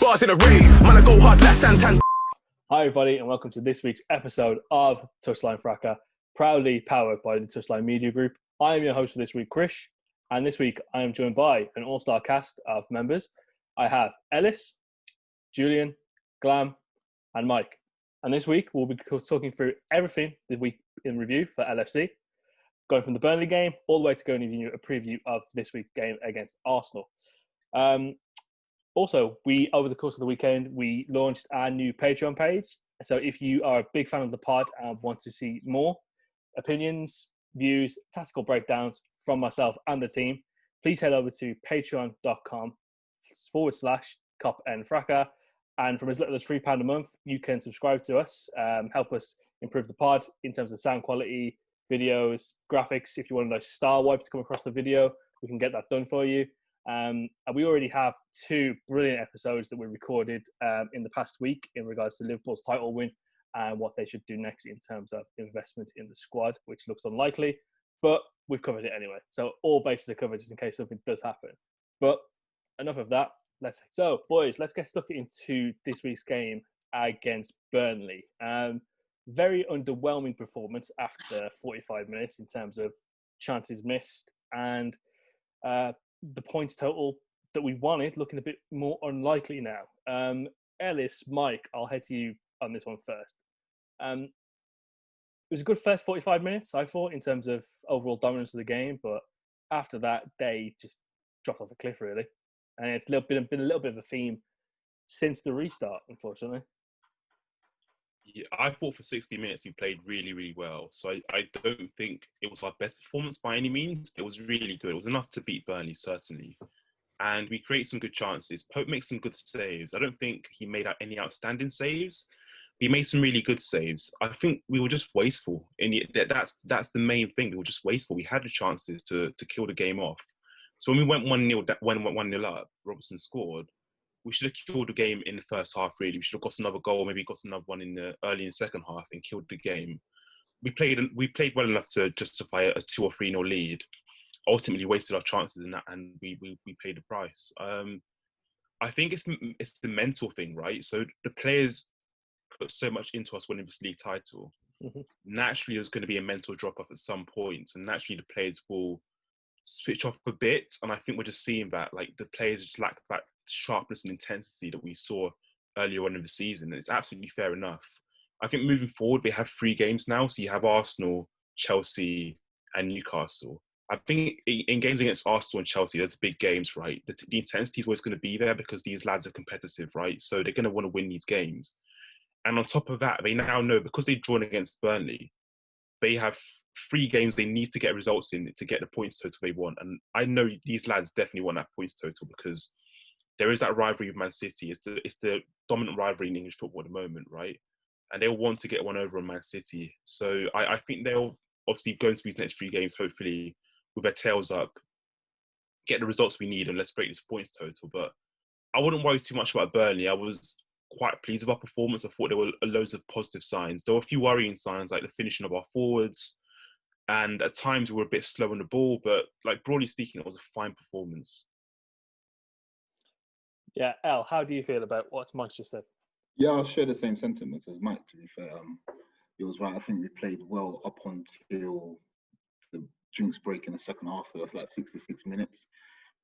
Bars in a rave, man, I go hard, last stand tan. Hi everybody and welcome to this week's episode of Touchline Fracas, proudly powered by the Touchline Media Group. I am your host for this week, Krish, and this week I am joined by an all-star cast of members. I have Ellis, Julian, Glam, and Mike. And this week we'll be talking through everything the week in review for LFC, going from the Burnley game all the way to going to give you a preview of this week's game against Arsenal. Also, over the course of the weekend, we launched our new Patreon page. So if you are a big fan of the pod and want to see more opinions, views, tactical breakdowns from myself and the team, please head over to patreon.com/Kop End Fracas. And from as little as £3 a month, you can subscribe to us, help us improve the pod in terms of sound quality, videos, graphics. If you want those star wipes to come across the video, we can get that done for you. And we already have two brilliant episodes that we recorded in the past week in regards to Liverpool's title win and what they should do next in terms of investment in the squad, which looks unlikely, but we've covered it anyway. So all bases are covered just in case something does happen. But enough of that. So, boys, let's get stuck into this week's game against Burnley. Very underwhelming performance after 45 minutes in terms of chances missed and the points total that we wanted looking a bit more unlikely now. Ellis, Mike, I'll head to you on this one first. It was a good first 45 minutes, I thought, in terms of overall dominance of the game, but after that, they just dropped off a cliff, really. And it's been a little bit of a theme since the restart, unfortunately. Yeah, I thought for 60 minutes he played really, really well. So I don't think it was our best performance by any means. It was really good. It was enough to beat Burnley, certainly. And we create some good chances. Pope makes some good saves. I don't think he made out any outstanding saves. He made some really good saves. I think we were just wasteful. And that's the main thing. We were just wasteful. We had the chances to kill the game off. So when we went 1-0 up, Robertson scored. We should have killed the game in the first half, really. We should have got another goal, maybe got another one early in the second half and killed the game. We played well enough to justify a 2 or 3-0 lead. Ultimately wasted our chances in that, and we paid the price. I think it's the mental thing, right? So the players put so much into us winning this league title. Mm-hmm. Naturally, there's going to be a mental drop-off at some point, and naturally the players will switch off a bit. And I think we're just seeing that, like, the players just lack that sharpness and intensity that we saw earlier on in the season. And it's absolutely fair enough. I think moving forward, we have 3 games now. So you have Arsenal, Chelsea, and Newcastle. I think in games against Arsenal and Chelsea, there's big games, right? The intensity is always going to be there because these lads are competitive, right? So they're going to want to win these games. And on top of that, they now know, because they've drawn against Burnley, they have 3 games they need to get results in to get the points total they want. And I know these lads definitely want that points total because there is that rivalry with Man City. It's the dominant rivalry in English football at the moment, right? And they'll want to get one over on Man City. So I think they'll obviously go into these next 3 games, hopefully, with their tails up, get the results we need, and let's break this points total. But I wouldn't worry too much about Burnley. I was quite pleased with our performance. I thought there were loads of positive signs. There were a few worrying signs, like the finishing of our forwards, and at times we were a bit slow on the ball. But like, broadly speaking, it was a fine performance. Yeah, El, how do you feel about what Mike just said? Yeah, I'll share the same sentiments as Mike, to be fair. It was right. I think we played well up until the drinks break in the second half. It was like 66 minutes.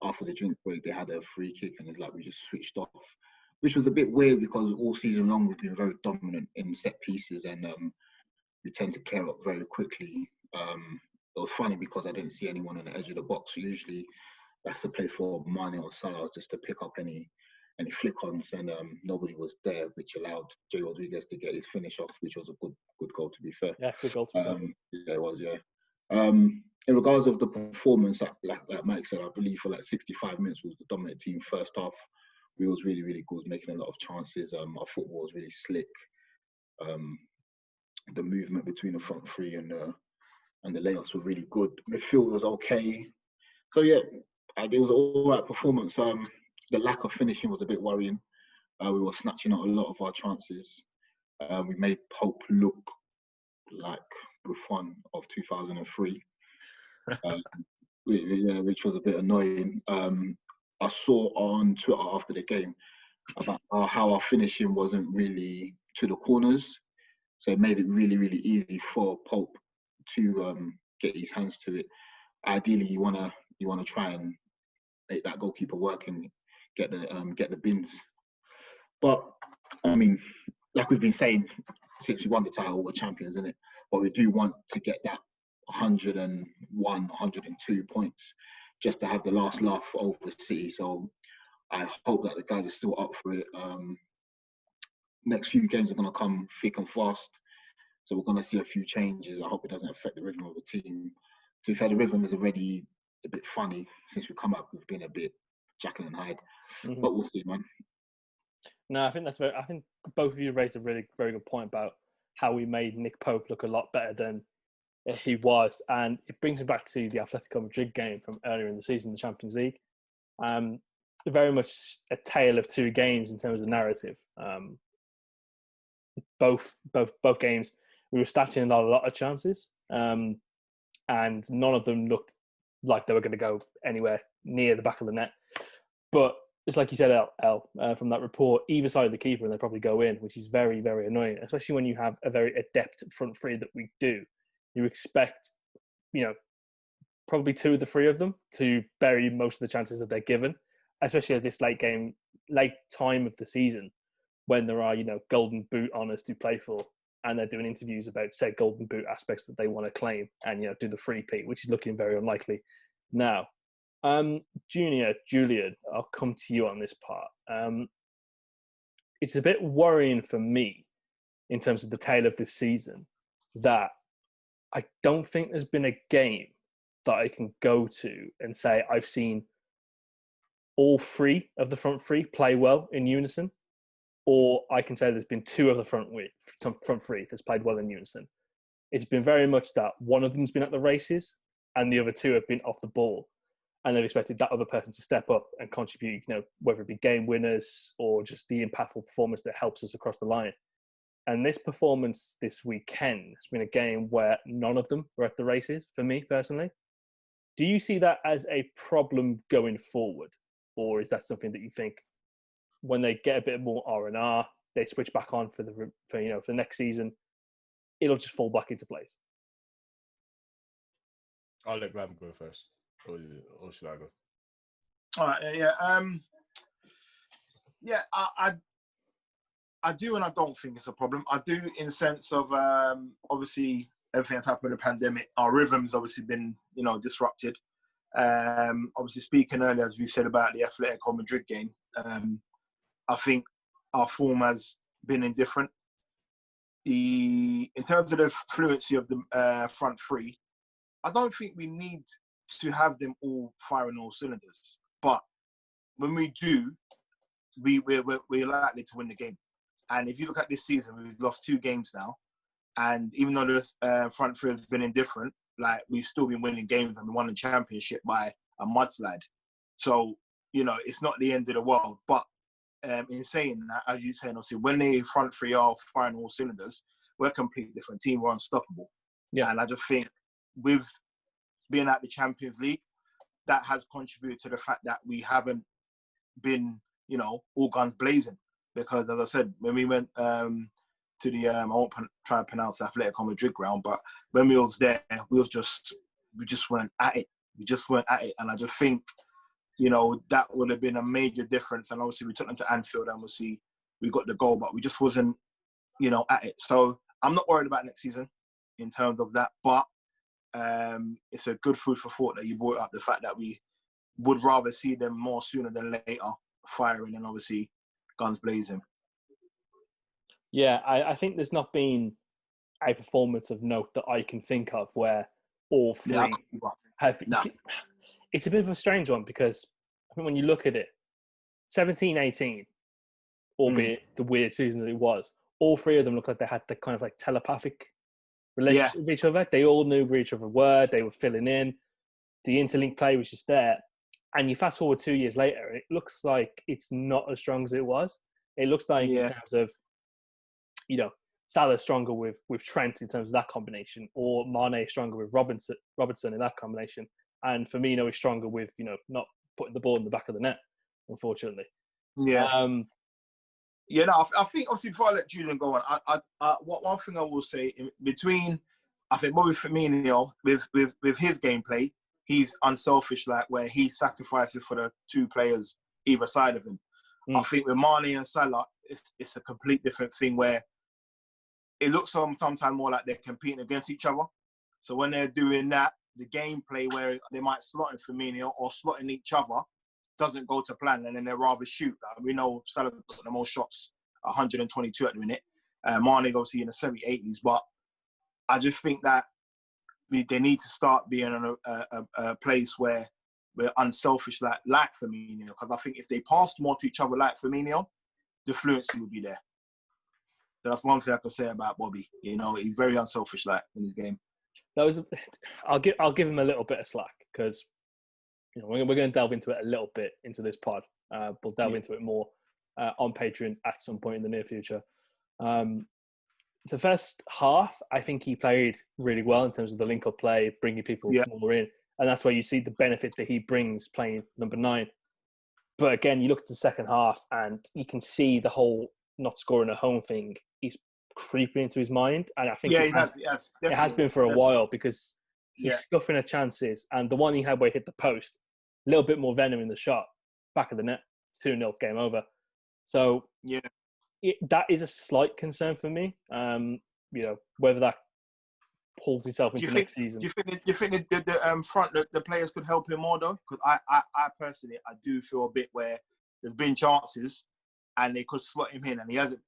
After the drink break, they had a free kick, and it's like we just switched off, which was a bit weird because all season long we've been very dominant in set pieces, and we tend to clear up very quickly. It was funny because I didn't see anyone on the edge of the box. Usually that's the place for Mane or Salah just to pick up any flick-ons, and nobody was there, which allowed Jay Rodriguez to get his finish off, which was a good goal, to be fair. Yeah, good goal to be fair. Yeah, it was, yeah. In regards of the performance, like Mike said, I believe for like 65 minutes was the dominant team. First half, we was really, really good, making a lot of chances. Our football was really slick. The movement between the front 3 and the layups were really good. Midfield was okay. So yeah, it was an all right performance. The lack of finishing was a bit worrying. We were snatching out a lot of our chances. We made Pope look like Buffon of 2003, which was a bit annoying. I saw on Twitter after the game, about how our finishing wasn't really to the corners. So it made it really, really easy for Pope to get his hands to it. Ideally, you wanna try and make that goalkeeper work and get the bins. But I mean, like we've been saying since we won the title, we're champions, isn't it? But we do want to get that 101, 102 points just to have the last laugh over City. So I hope that the guys are still up for it. Next few games are going to come thick and fast. So we're going to see a few changes. I hope it doesn't affect the rhythm of the team. To be fair, the rhythm is already a bit funny since we come up. We've been a bit Jekyll and Hyde. Mm-hmm. But we'll see, man. No, I think I think both of you raised a really very good point about how we made Nick Pope look a lot better than he was, and it brings me back to the Atletico Madrid game from earlier in the season, the Champions League. Very much a tale of two games in terms of narrative. Both games, we were statching a lot of chances, and none of them looked like they were going to go anywhere near the back of the net. But it's like you said, from that report, either side of the keeper, and they probably go in, which is very, very annoying, especially when you have a very adept front three that we do. You expect, probably two of the three of them to bury most of the chances that they're given, especially at this late time of the season, when there are, golden boot honours to play for, and they're doing interviews about said golden boot aspects that they want to claim and, do the three-peat, which is looking very unlikely now. Julian, I'll come to you on this part. It's a bit worrying for me in terms of the tail of this season that I don't think there's been a game that I can go to and say I've seen all three of the front three play well in unison, or I can say there's been two of the front three that's played well in unison. It's been very much that one of them's been at the races and the other two have been off the ball, and they've expected that other person to step up and contribute, whether it be game winners or just the impactful performance that helps us across the line. And this performance this weekend has been a game where none of them were at the races, for me personally. Do you see that as a problem going forward? Or is that something that you think when they get a bit more R&R, they switch back on for the next season, it'll just fall back into place? I'll let Graham go first. Or should I go? All right, yeah. I do and I don't think it's a problem. I do in the sense of obviously everything that's happened with the pandemic, our rhythm's obviously been, disrupted. Obviously speaking earlier, as we said about the Atletico Madrid game, I think our form has been indifferent. In terms of the fluency of the front three, I don't think we need to have them all firing all cylinders. But when we do, we're likely to win the game. And if you look at this season, we've lost 2 games now. And even though the front three has been indifferent, we've still been winning games and we won the championship by a mudslide. So, it's not the end of the world. But in saying that, as you're saying, obviously, when the front three are firing all cylinders, we're a completely different team. We're unstoppable. Yeah. And I just think with being at the Champions League, that has contributed to the fact that we haven't been, all guns blazing. Because, as I said, when we went to the, I won't try to pronounce Atletico Madrid ground, but when we was there, we just weren't at it. We just weren't at it. And I just think, that would have been a major difference. And obviously we took them to Anfield and we got the goal, but we just wasn't, at it. So I'm not worried about next season in terms of that, but it's a good food for thought that you brought up the fact that we would rather see them more sooner than later firing and obviously guns blazing. Yeah, I think there's not been a performance of note that I can think of where all three have... No. It's a bit of a strange one because I think when you look at it, 17-18, albeit the weird season that it was, all three of them looked like they had the kind of telepathic relationship with each other. They all knew where each other were. They were filling in. The interlink play was just there. And you fast forward 2 years later, it looks like it's not as strong as it was. It looks like in terms of, Salah's stronger with Trent in terms of that combination, or Mane stronger with Robertson in that combination. And Firmino is stronger with, not putting the ball in the back of the net, unfortunately. Yeah. Yeah, no, I think obviously before I let Julian go on, one thing I will say between, I think Bobby Firmino with his gameplay, he's unselfish, like where he sacrifices for the two players either side of him. I think with Mane and Salah, it's a complete different thing where it looks sometimes more like they're competing against each other. So when they're doing that, the gameplay where they might slot in Firmino or slot in each other doesn't go to plan, and then they rather shoot. Like we know Salah's got the most shots, 122 at the minute. Mane's obviously in the 70s, 80s, but I just think that they need to start being in a place where we're unselfish, like Firmino. Because I think if they passed more to each other like Firmino, the fluency would be there. So that's one thing I can say about Bobby. You know, he's very unselfish, like in his game. I'll give him a little bit of slack because you know we're going to delve into it a little bit into this pod. We'll delve into it more on Patreon at some point in the near future. The first half, I think he played really well in terms of the link-up play, bringing people more in, and that's where you see the benefit that he brings playing number 9. But again, you look at the second half, and you can see the whole not scoring at home thing is creeping into his mind, and I think it has been for a while because he's scuffing at chances, and the one he had where he hit the post, a little bit more venom in the shot, back of the net, 2-0, game over. So that is a slight concern for me. You know, whether that pulls himself into next season. Do you think the front the players could help him more though? Because I personally I do feel a bit where there's been chances and they could slot him in and he hasn't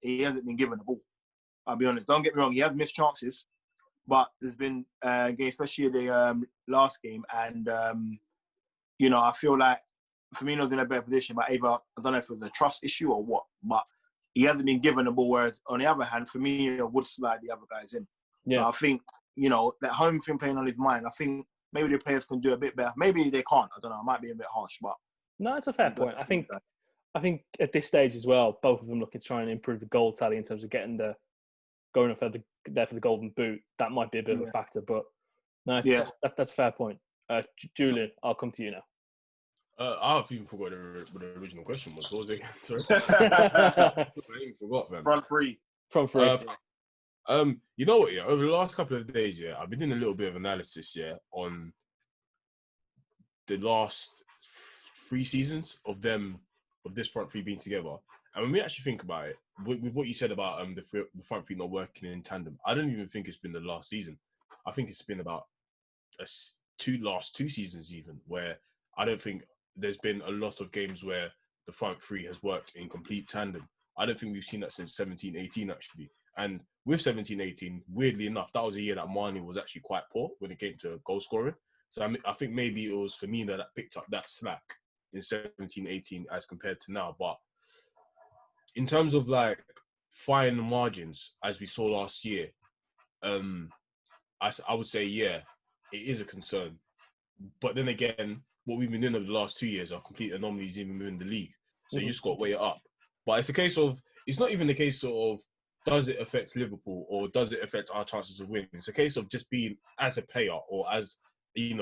been given the ball. I'll be honest. Don't get me wrong, he has missed chances, but there's been games, especially the last game, and you know, I feel like Firmino's in a better position, but either I don't know if it was a trust issue or what, but he hasn't been given the ball. Whereas on the other hand, Firmino would slide the other guys in. Yeah. So I think, you know, that home thing playing on his mind, I think maybe the players can do a bit better. Maybe they can't. I don't know. It might be a bit harsh, but no, it's a fair point. I think at this stage as well, both of them looking to try and improve the goal tally in terms of getting going for the golden boot. That might be a bit of a factor, but no, that's a fair point. Julian, I'll come to you now. I've even forgotten what the original question was. What was it? Sorry. I even forgot, man. Front three. You know what, over the last couple of days, I've been doing a little bit of analysis, on the last 3 seasons of this front three being together. And when we actually think about it, with what you said about the front three not working in tandem, I don't even think it's been the last season. I think it's been about last 2 seasons even, where I don't think there's been a lot of games where the front three has worked in complete tandem. I don't think we've seen that since 17-18 actually. And with 17-18, weirdly enough, that was a year that Mane was actually quite poor when it came to goal scoring. So I think maybe it was Firmino that picked up that slack in 17-18 as compared to now. But in terms of like fine margins, as we saw last year, I would say, it is a concern. But then again, what we've been doing over the last 2 years are complete anomalies even within the league. So you just got to weigh it up. But it's not even a case of, does it affect Liverpool or does it affect our chances of winning? It's a case of just being, as a player or as a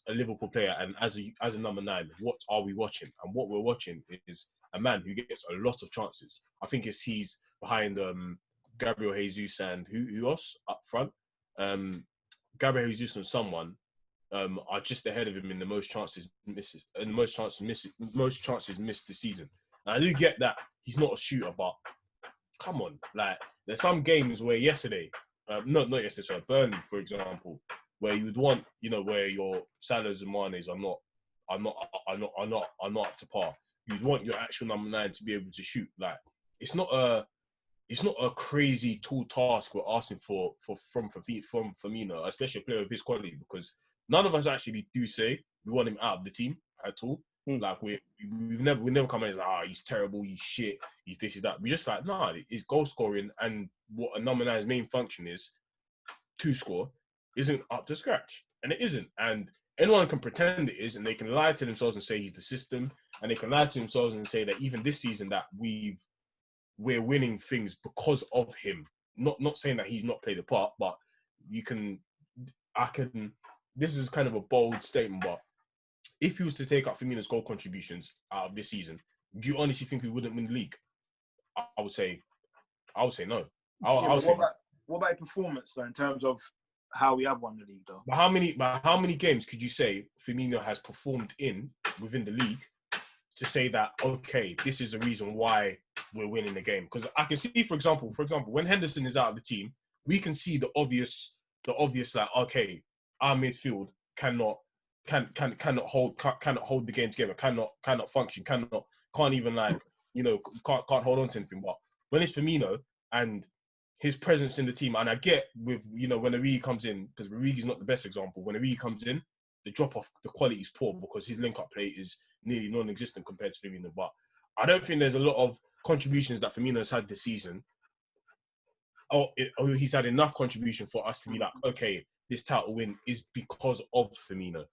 Liverpool player and as a number 9, what are we watching? And what we're watching is a man who gets a lot of chances. I think he's behind Gabriel Jesus and who else up front? Gabriel Jesus and someone are just ahead of him in the most chances missed this season. And I do get that he's not a shooter, but come on, like there's some games where not yesterday, sorry, Burnley, for example, where you would want, where your Salahs and Manes are not up to par. You'd want your actual number 9 to be able to shoot. Like it's not a crazy tall task we're asking from Firmino, especially a player of his quality, because none of us actually do say we want him out of the team at all. Like we never come in and say, he's terrible, he's shit, he's this, he's that. We just like, nah, his goal scoring and what a number 9's main function is to score isn't up to scratch, and it isn't. And anyone can pretend it is, and they can lie to themselves and say he's the system, and they can lie to themselves and say that even this season that we're winning things because of him. Not saying that he's not played a part, but this is kind of a bold statement, but if he was to take out Firmino's goal contributions out of this season, do you honestly think we wouldn't win the league? I would say no. Yeah, I would say no. what about performance though, in terms of how we have won the league though? But how many games could you say Firmino has performed within the league to say that, okay, this is the reason why we're winning the game? Because I can see, for example, when Henderson is out of the team, we can see the obvious like, okay, our midfield cannot hold the game together, cannot function, can't even like, can't hold on to anything. But when it's Firmino and his presence in the team, and I get with, when Origi comes in, because Origi's not the best example. When Origi comes in, the drop off, the quality is poor because his link up play is nearly non-existent compared to Firmino. But I don't think there's a lot of contributions that Firmino has had this season. Or he's had enough contribution for us to be like, okay, this title win is because of Firmino.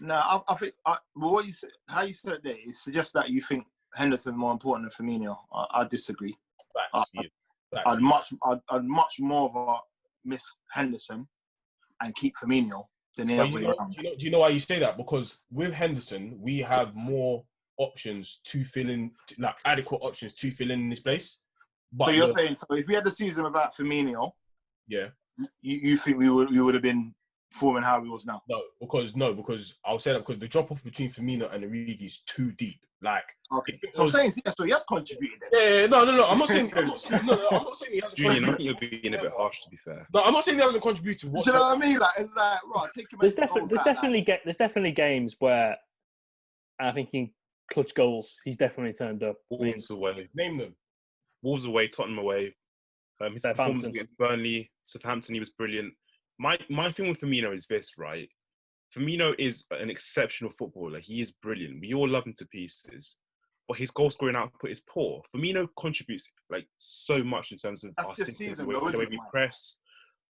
No, I think what you said, how you said it there, it suggests that you think Henderson's more important than Firmino. I disagree. Facts. I'd much more of a miss Henderson and keep Firmino than the other way around. Do you know why you say that? Because with Henderson, we have more options to fill in, like adequate options to fill in this place. But so you're saying, so if we had the season without Firmino, yeah, you think we would have been forming how we was now? No, because I'll say that because the drop off between Firmino and Origi is too deep. Like, okay, so I'm saying, yeah, so he has contributed. Yeah, no. I'm not saying he hasn't contributed. Julian, I think you're being a bit harsh, to be fair. No, I'm not saying he hasn't contributed. Do you know what I mean? Like, it's like, right, take him. There's definitely games where I think in clutch goals he's definitely turned up. Wolves away. Name them. Wolves away, Tottenham away. His performance against Burnley, Southampton, he was brilliant. My thing with Firmino is this, right? Firmino is an exceptional footballer. He is brilliant. We all love him to pieces. But his goal scoring output is poor. Firmino contributes like so much in terms of our systems, the way we press.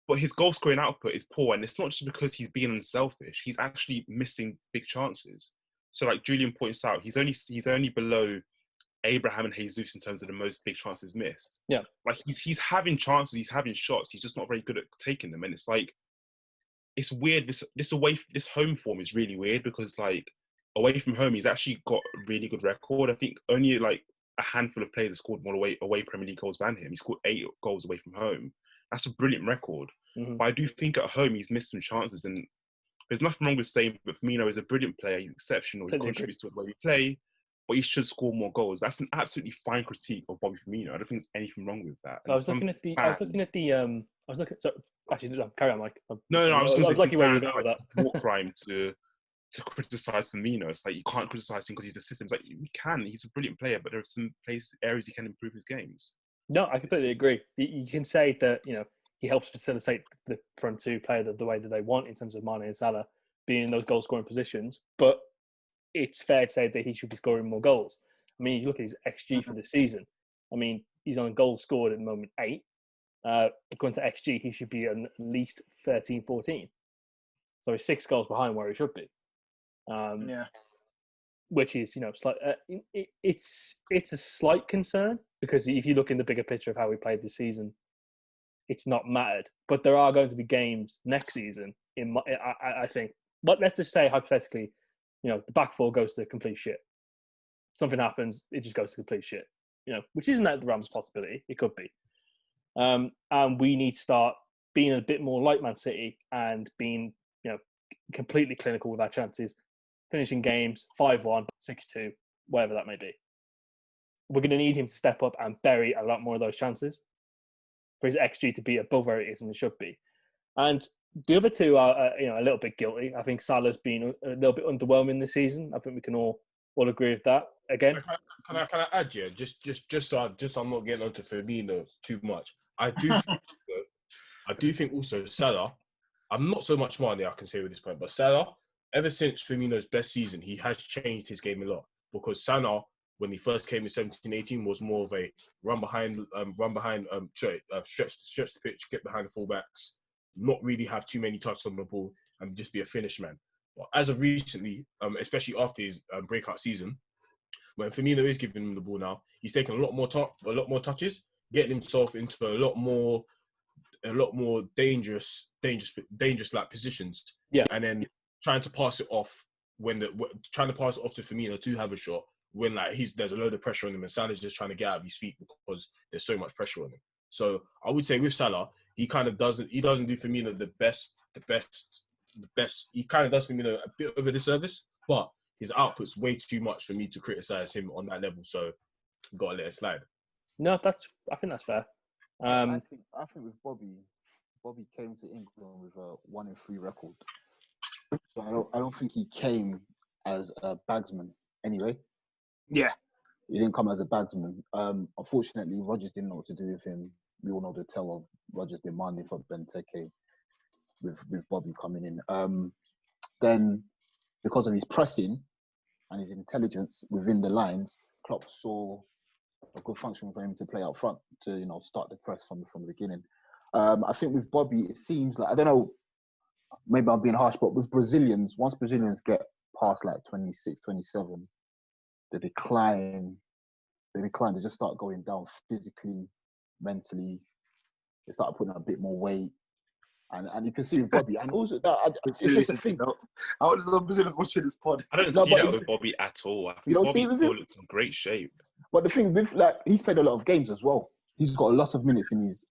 But his goal scoring output is poor. And it's not just because he's being unselfish. He's actually missing big chances. So like Julian points out, he's only below Abraham and Jesus in terms of the most big chances missed. Yeah. Like he's having chances, he's having shots, he's just not very good at taking them. And it's like, it's weird. This home form is really weird because like away from home, he's actually got a really good record. I think only like a handful of players have scored more away Premier League goals than him. He scored 8 goals away from home. That's a brilliant record. Mm-hmm. But I do think at home he's missed some chances, and there's nothing wrong with saying that Firmino is a brilliant player. He's exceptional. He contributes to the way we play, but he should score more goals. That's an absolutely fine critique of Bobby Firmino. I don't think there's anything wrong with that. So actually, no, carry on, Mike. No, I was going to say, that. War crime to criticise Firmino. It's like you can't criticise him because he's a system. It's like we can. He's a brilliant player, but there are some areas he can improve his games. No, I completely agree. You can say that he helps facilitate the front two play the way that they want in terms of Mane and Salah being in those goal scoring positions, but it's fair to say that he should be scoring more goals. I mean, you look at his XG for the season. I mean, he's on goals scored at the moment 8. According to XG, he should be at least 13, 14. So he's 6 goals behind where he should be. Which is, it's a slight concern because if you look in the bigger picture of how we played this season, it's not mattered. But there are going to be games next season. I think. But let's just say hypothetically, the back four goes to complete shit. Something happens, it just goes to complete shit. Which isn't out of the Rams' possibility. It could be. And we need to start being a bit more like Man City and being, completely clinical with our chances, finishing games 5-1, 6-2, whatever that may be. We're going to need him to step up and bury a lot more of those chances for his XG to be above where it is and it should be. And the other two are, a little bit guilty. I think Salah's been a little bit underwhelming this season. I think we can all agree with that. Again, can I add, just so I'm not getting onto Firmino too much. I do think also Salah. I'm not so much Mane, I can say with this point, but Salah, ever since Firmino's best season, he has changed his game a lot. Because Salah, when he first came in 17-18, was more of a stretch the pitch, get behind the fullbacks, not really have too many touches on the ball, and just be a finish man. But as of recently, especially after his breakout season, when Firmino is giving him the ball now, he's taking a lot more touches, getting himself into a lot more dangerous like positions. Yeah, and then trying to pass it off to Firmino to have a shot when like there's a load of pressure on him and Salah's just trying to get out of his feet because there's so much pressure on him. So I would say with Salah, he kind of doesn't do Firmino the best. He kind of does Firmino a bit of a disservice, but his output's way too much for me to criticize him on that level. So gotta let it slide. No, I think that's fair. I think with Bobby came to England with a 1-3 record. So I don't think he came as a bagsman anyway. Yeah. He didn't come as a bagsman. Unfortunately, Rodgers didn't know what to do with him. We all know the tale of Rodgers demanding for Benteke with Bobby coming in. Then, because of his pressing and his intelligence within the lines, Klopp saw a good function for him to play out front to start the press from the beginning. I think with Bobby, it seems like, I don't know, maybe I'm being harsh, but with Brazilians, once Brazilians get past like 26, 27, they decline. They just start going down physically, mentally. They start putting on a bit more weight. And you can see with Bobby, and also it's just a thing. I would love Brazilians watching this pod. I don't see that with Bobby at all. I think you don't Bobby see it with him? looks in great shape. But the thing with he's played a lot of games as well. He's got a lot of minutes in his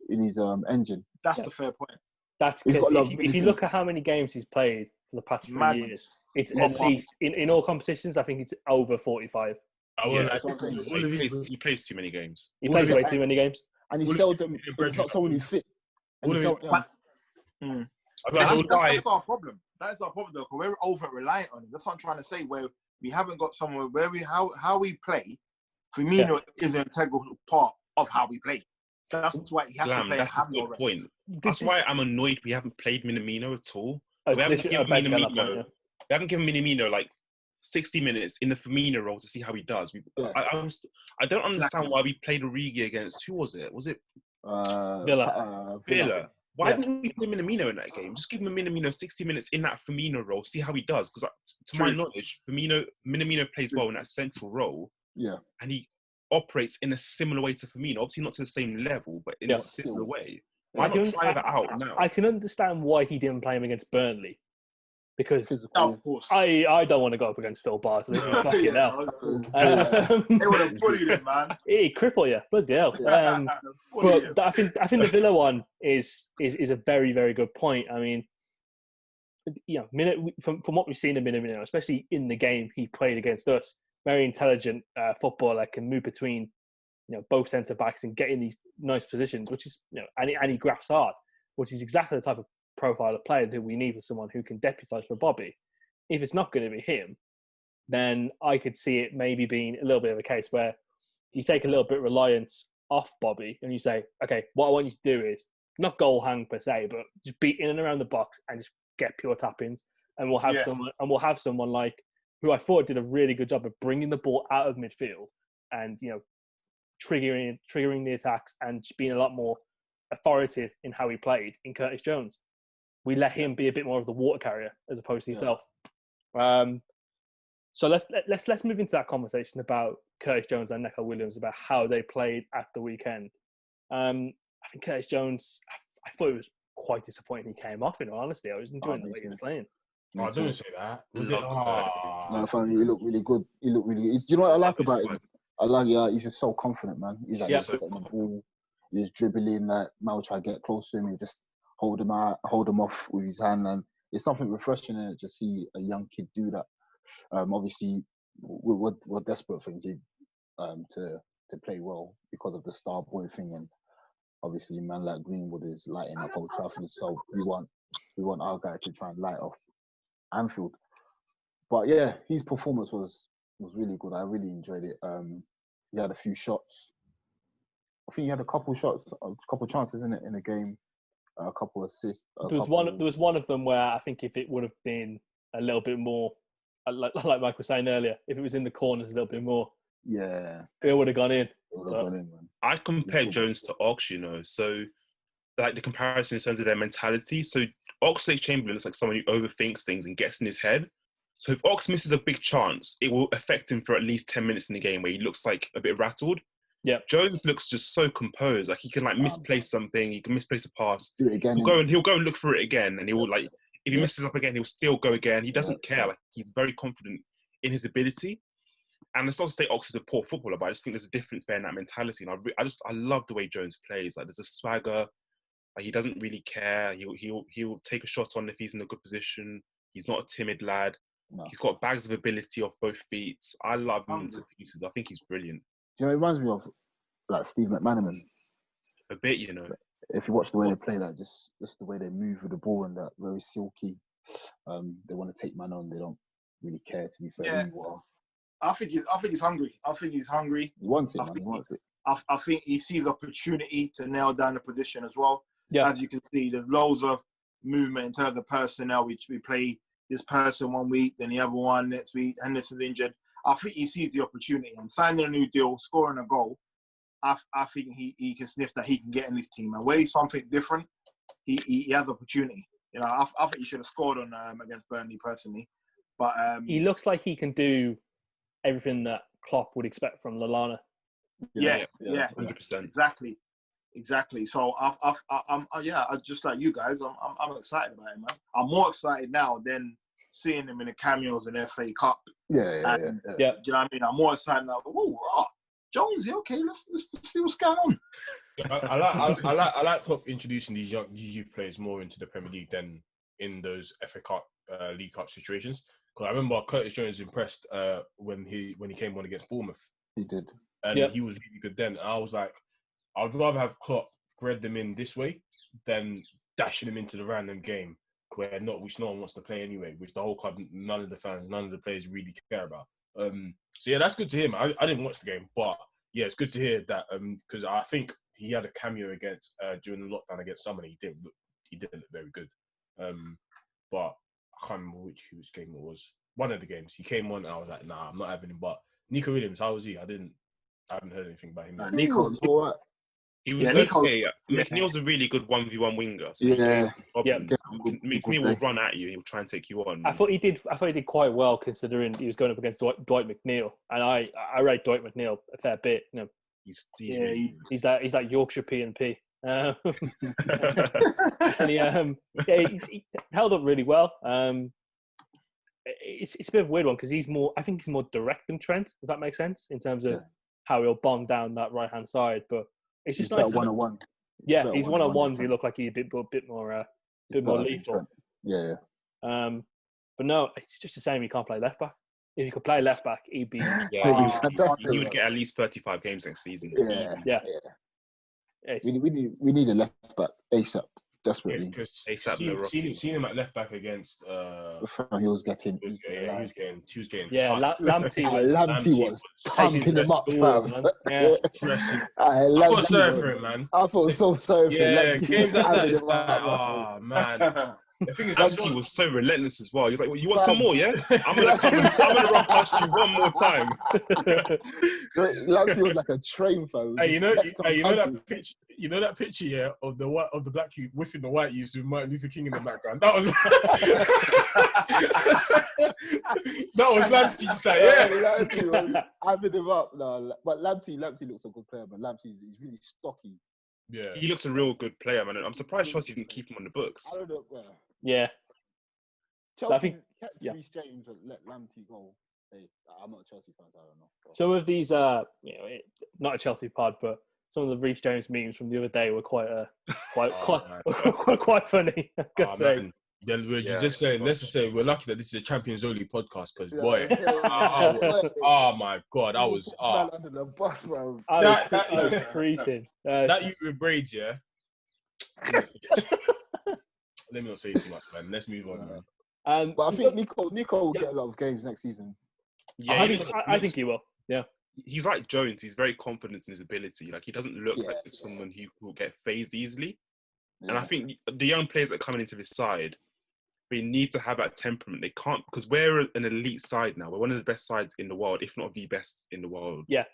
engine. That's a fair point. That's He's got a lot of if minutes you in. look at how many games he's played for the past 3 years, it's at least in all competitions. I think it's over 45. He plays too many games. He plays way too many games, and he's seldom. It's not someone who's fit. That's our problem. That's our problem, though, because we're over reliant on him. That's what I'm trying to say. Where we haven't got someone where how we play. Firmino is an integral part of how we play. That's why he has to play. That's a good point. That's why I'm annoyed we haven't played Minamino at all. We haven't given Minamino like 60 minutes in the Firmino role to see how he does. I don't understand why we played Origi against, who was it? Was it Villa? Villa. Why didn't we play Minamino in that game? Just give him Minamino 60 minutes in that Firmino role, see how he does. Because to my knowledge, Minamino plays well in that central role. Yeah. And he operates in a similar way to Firmino. Obviously not to the same level, but in a similar way. Why not try that out now? I can understand why he didn't play him against Burnley. Because of course, I don't want to go up against Phil Barsley. Fucking hell. They would have bullied him, man. He'd cripple you. Bloody hell. But I think the Villa one is a very, very good point. I mean, from what we've seen of Minamino, especially in the game he played against us, very intelligent footballer, can move between both centre backs and get in these nice positions, which is and he grafts hard, which is exactly the type of profile of player that we need for someone who can deputise for Bobby. If it's not going to be him, then I could see it maybe being a little bit of a case where you take a little bit of reliance off Bobby and you say, okay, what I want you to do is not goal hang per se, but just be in and around the box and just get pure tap-ins, and we'll have someone like who I thought did a really good job of bringing the ball out of midfield and triggering the attacks and just being a lot more authoritative in how he played in Curtis Jones. We let him be a bit more of the water carrier as opposed to himself. So let's move into that conversation about Curtis Jones and Neco Williams, about how they played at the weekend. I think Curtis Jones, I thought it was quite disappointing he came off, in all honesty. I was enjoying the way he was playing. I don't say that. No, family, he looked really good. Do you know what I like about him? He's just so confident, man. He's like, he's getting the ball, he's dribbling, like, Mal try to get close to him, he just hold him off with his hand, and it's something refreshing in it to see a young kid do that. Obviously, we're desperate for him to play well because of the star boy thing, and obviously, a man like Greenwood is lighting up Old Trafford, so we want our guy to try and light up Anfield. But yeah, his performance was really good. I really enjoyed it. He had a few shots. I think he had a couple chances in the game. A couple assists. There was one of them where I think if it would have been a little bit more, like Mike was saying earlier, if it was in the corners a little bit more, it would have gone in. Man. I compared Jones to Ox, so like the comparison in terms of their mentality. So Oxlade-Chamberlain is like someone who overthinks things and gets in his head. So if Ox misses a big chance, it will affect him for at least 10 minutes in the game where he looks like a bit rattled. Yeah, Jones looks just so composed. Like he can misplace something, he can misplace a pass. Do it again. He'll go and look for it again, and he will if he messes up again, he'll still go again. He doesn't care. Like he's very confident in his ability. And it's not to say Ox is a poor footballer, but I just think there's a difference there in that mentality. And I love the way Jones plays. Like, there's a swagger. Like, he doesn't really care. He'll take a shot on if he's in a good position. He's not a timid lad. No. He's got bags of ability off both feet. I love him to pieces. I think he's brilliant. Do you know, it reminds me of like Steve McManaman. A bit, you know. If you watch the way they play, like just the way they move with the ball and that, very silky. They want to take man on. They don't really care, to be fair. Yeah. I think he's hungry. I think he's hungry. He wants it, man. He wants it. I think he sees opportunity to nail down the position as well. Yeah. As you can see, there's loads of movement in terms of the personnel. We play this person one week, then the other one next week, Henderson's injured. I think he sees the opportunity and signing a new deal, scoring a goal. I think he can sniff that he can get in this team. And where he's something different, he has opportunity. You know, I think he should have scored on against Burnley personally. But he looks like he can do everything that Klopp would expect from Lallana. Yeah, 100%. Exactly. So I'm just like you guys, I'm excited about him, man. I'm more excited now than seeing him in the cameos in the FA Cup. Yeah. Do you know what I mean? I'm more excited now. Oh, Jonesy, okay, let's see what's going on. I like Klopp introducing these youth players more into the Premier League than in those FA Cup, League Cup situations. Because I remember Curtis Jones impressed when he came on against Bournemouth. He did. And he was really good then. I was like, I'd rather have Klopp bred them in this way than dashing them into the random game which no one wants to play anyway, which the whole club, none of the fans, none of the players really care about. So yeah, that's good to hear, man. I didn't watch the game, but yeah, it's good to hear that because I think he had a cameo against during the lockdown against someone. He didn't look very good. But I can't remember which game it was. One of the games he came on, and I was like, nah, I'm not having him. But Nico Williams, how was he? I haven't heard anything about him. Nico, he was okay. McNeil's a really good 1v1 winger. So McNeil will run at you. He'll try and take you on. I thought he did quite well considering he was going up against Dwight McNeil, and I rate Dwight McNeil a fair bit. You know, he's that Yorkshire P&P. And he held up really well. It's a bit of a weird one because I think he's more direct than Trent, if that makes sense, in terms of how he'll bomb down that right hand side. But it's just nice. One-on-one. Yeah, he's one-on-ones. He looked like he's a bit more lethal. Yeah. But no, it's just the same. He can't play left back. If he could play left back, he'd be. Fantastic. He would get at least 35 games next season. Yeah. We need a left back ASAP. Desperately. Seen him at left back against. He was getting. He was getting. Yeah, Lamptey was pumping him up, fam. Yeah, I felt sorry for him, man. I felt so sorry for him. Yeah, games like that, it's like, oh man. The thing is, Lamptey was so relentless as well. He was like, well, "You want some more? Yeah, I'm gonna run past you one more time." Lamptey was like a train, fam. Hey, you know that picture. You know that picture, yeah, of the black youth whipping the white youth with Martin Luther King in the background. That was Lamptey. Just like, Lamptey was having him up. No, but Lamptey looks a good player, but Lamptey's really stocky. Yeah, he looks a real good player, man. I'm surprised Chelsea didn't keep him on the books. I don't know. Yeah. Chelsea kept Reece James and let Lamptey go. Hey, I'm not a Chelsea fan, so I don't know. Some of these, not a Chelsea pod, but some of the Reece James memes from the other day were quite funny. I gotta say. Then let's just say we're lucky that this is a Champions Only podcast because boy, oh my god, I was under the bus, bro. That was freezing. That you with braids, yeah. Let me not say too much, man. Let's move on, man. But I think Nico will get a lot of games next season. Yeah, I think he will. Yeah. He's like Jones. He's very confident in his ability. Like, he doesn't look like someone who will get phased easily. Yeah. And I think the young players that are coming into this side, they need to have that temperament. They can't, because we're an elite side now. We're one of the best sides in the world, if not the best in the world. Yeah.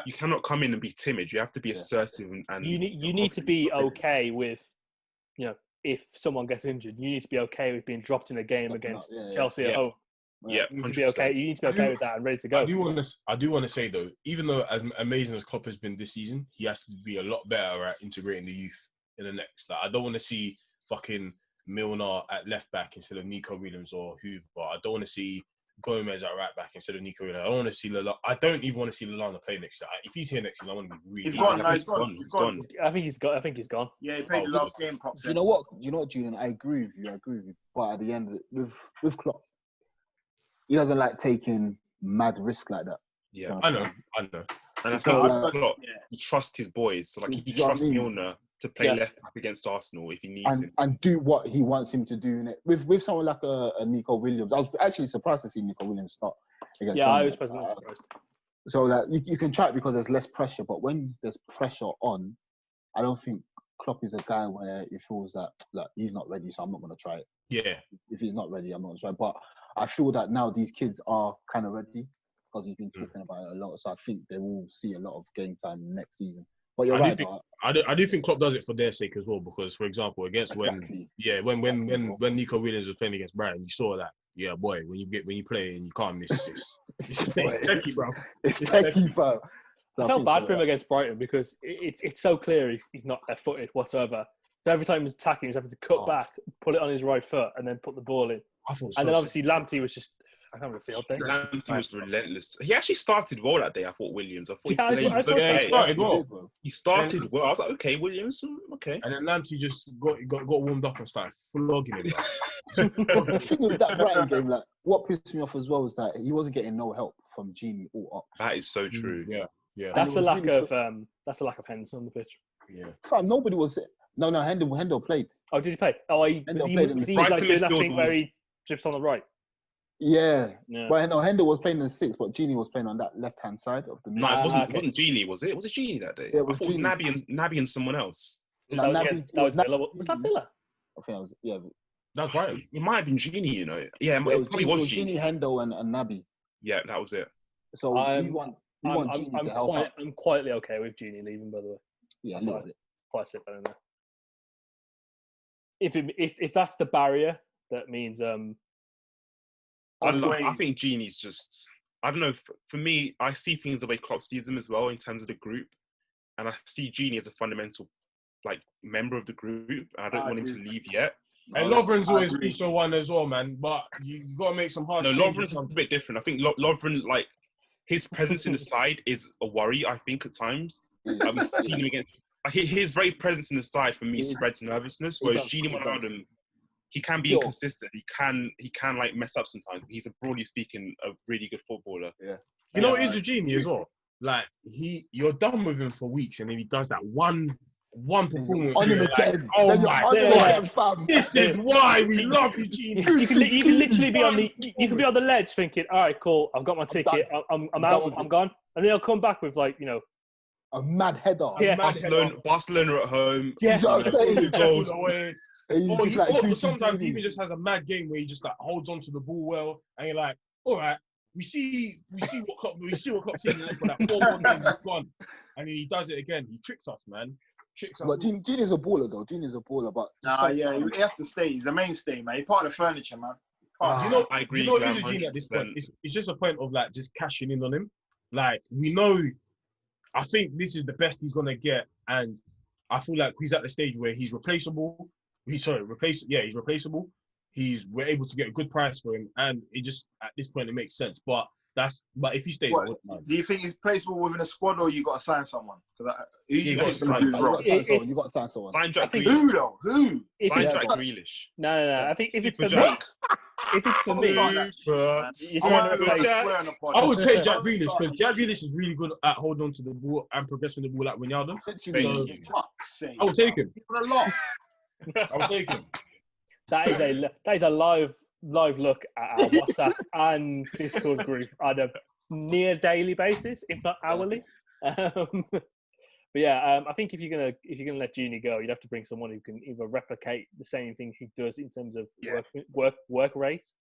You cannot come in and be timid. You have to be assertive and you need to be okay with, if someone gets injured, you need to be okay with being dropped in a game against Chelsea at home. Yeah, you need to be okay. You need to be okay with that and ready to go. I do want to say though, even though as amazing as Klopp has been this season, he has to be a lot better at integrating the youth in the next. Like, I don't want to see fucking Milner at left back instead of Nico Williams or Hoover. I don't want to see Gomez at right back instead of Nico Williams. I don't want to see Lallana. I don't even want to see Lallana play next year. If he's here next year, I want to be really. He's gone. No, he's gone. He's gone. I think he's got. I think he's gone. Yeah, he played the last game. Pop You know what? Julian? I agree with you. But at the end, with Klopp, he doesn't like taking mad risk like that. Yeah, I know. And I So, think he trusts his boys. So like he trusts Milner to play left back against Arsenal if he needs him. And do what he wants him to do in it. With someone like a Nico Williams, I was actually surprised to see Nico Williams start against Yeah, Burnley. I was pleasantly surprised. So that you can try it because there's less pressure, but when there's pressure on, I don't think Klopp is a guy where he feels that like he's not ready, so I'm not going to try it. Yeah. If he's not ready, I'm not going to try it. But I feel that now these kids are kind of ready because he's been talking about it a lot. So I think they will see a lot of game time next season. But you're right. I do think Klopp does it for their sake as well because, for example, against when Nico Williams was playing against Brighton, you saw that. Yeah, boy, when you play and you can't miss it's techie, bro. It's techie, bro. I felt bad for him against Brighton because it's so clear he's not left-footed whatsoever. So every time he's attacking, he's having to cut back, pull it on his right foot, and then put the ball in. And then obviously Lamptey was just, I can't remember the field day. Lamptey was relentless. He actually started well that day. I thought Williams. He started well. He started well. I was like, okay, Williams, okay. And then Lamptey just got warmed up and started flogging him. The thing with that Brighton game, like what pissed me off as well is that he wasn't getting no help from Gini or Ox. That is so true. Yeah. That's a lack of Henderson on the pitch. Yeah. Fam, nobody was. No, Hendo played. Oh, did he play? Oh, was he like doing that thing where he drips on the right? Yeah. But no, Hendo was playing in 6, but Gini was playing on that left-hand side of the middle. No, it wasn't Gini, was it? Was it Gini that day? Yeah, it was I thought it was Naby and someone else. That was Villa. Was that Villa? I think that was, yeah. That's right. It might have been Gini, you know. Yeah, it probably was Gini. Hendo and Naby. Yeah, that was it. So we want Gini to help out. I'm quietly okay with Gini leaving, by the way. Yeah, a little bit. Quite sit down there. If that's the barrier, that means I think Gini's just, I don't know. For me, I see things the way Klopp sees them as well in terms of the group, and I see Gini as a fundamental member of the group. And I don't want him to leave yet. And Lovren's always also one as well, man. But you got to make some hard. No, Lovren's a bit different. I think Lovren, his presence in the side is a worry. I think at times, his very presence in the side for me spreads nervousness. Whereas Gini Wijnaldum, he can be inconsistent. He can mess up sometimes. He's broadly speaking a really good footballer. Yeah. You know what is with Gini as well? Like you're done with him for weeks, and then he does that one performance. On him again. Oh my God! This is why we love you, Gini. You can literally be on the ledge thinking, all right, cool, I've got my ticket, I'm out, I'm gone, and then he'll come back with a mad header. Yeah. Barcelona at home. Yeah. 2 goals away. Sometimes he even just has a mad game where he just holds onto the ball well, and you're like, all right, we see what Klopp team is for that 4-1 game he's gone, and he does it again. He tricks us, man. But Gini's a baller, though. Gini's a baller, but he has to stay. He's the mainstay, man. He's part of the furniture, man. I agree. You know what is a Gini at this point? It's just a point of just cashing in on him. We know. I think this is the best he's gonna get, and I feel like he's at the stage where he's replaceable. He's replaceable. We're able to get a good price for him, and it just at this point it makes sense. But if he stays, do you think he's placeable within a squad, or you got to sign someone? You got to sign someone. Sign Jack Grealish. Who though? Who? Sign Jack Grealish. No. I think if it's for me, you're trying to replace. I would take Jack Grealish because Jack Grealish is really good at holding on to the ball and progressing the ball like Wijnaldum. I would take him. I would take him. That is a live look at our WhatsApp and Discord group on a near daily basis, if not hourly. But yeah, I think if you're gonna let Gini go, you'd have to bring someone who can either replicate the same thing he does in terms of work rate,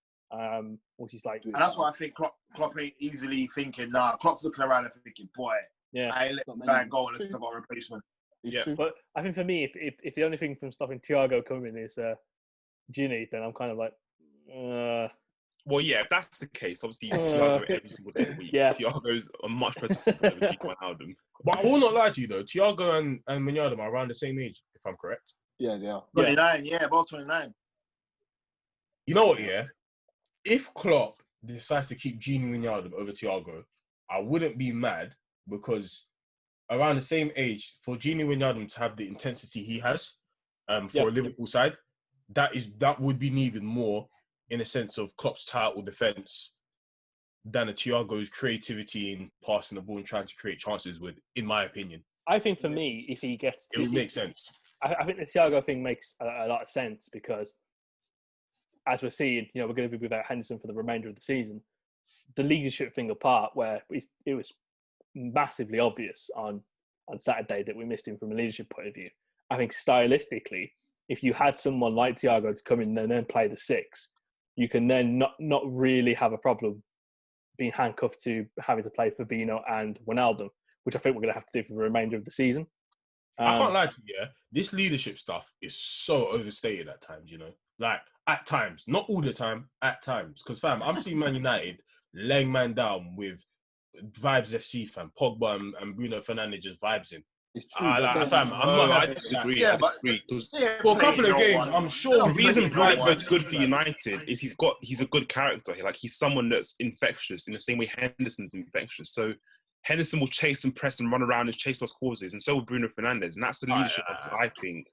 which is And that's why I think Klopp ain't easily thinking. Nah, Klopp's looking around and thinking, boy, I ain't let the man go unless I've got a replacement. Yeah, but I think for me, if the only thing from stopping Thiago coming is Gini, then I'm kind of like. Well, yeah, if that's the case, obviously he's Thiago every single day of the week. Yeah. Thiago's a much better footballer than Wijnaldum. But I will not lie to you though, Thiago and Wijnaldum are around the same age, if I'm correct. Yeah, they are. 29, both 29. You know what, yeah? If Klopp decides to keep Gini Wijnaldum over Thiago, I wouldn't be mad, because around the same age, for Gini Wijnaldum to have the intensity he has for a Liverpool side, that would be needed more in a sense of Klopp's title defence than a Thiago's creativity in passing the ball and trying to create chances with, in my opinion. I think for me, if he gets it would make sense. I think the Thiago thing makes a lot of sense, because as we're seeing, we're going to be without Henderson for the remainder of the season. The leadership thing apart, where it was massively obvious on Saturday that we missed him from a leadership point of view. I think stylistically, if you had someone like Thiago to come in and then play the 6, you can then not really have a problem being handcuffed to having to play Firmino and Wijnaldum, which I think we're going to have to do for the remainder of the season. I can't lie to you, this leadership stuff is so overstated at times, Like, at times. Not all the time, at times. Because, fam, I'm seeing Man United laying man down with Vibes FC, fam. Pogba and Bruno Fernandes just vibes in. It's true. I disagree. I disagree. For a couple of games, I'm sure. The reason Brentford's good for United is he's a good character. Like, he's someone that's infectious in the same way Henderson's infectious. So Henderson will chase and press and run around and chase those causes, and so will Bruno Fernandes. And that's the leadership I think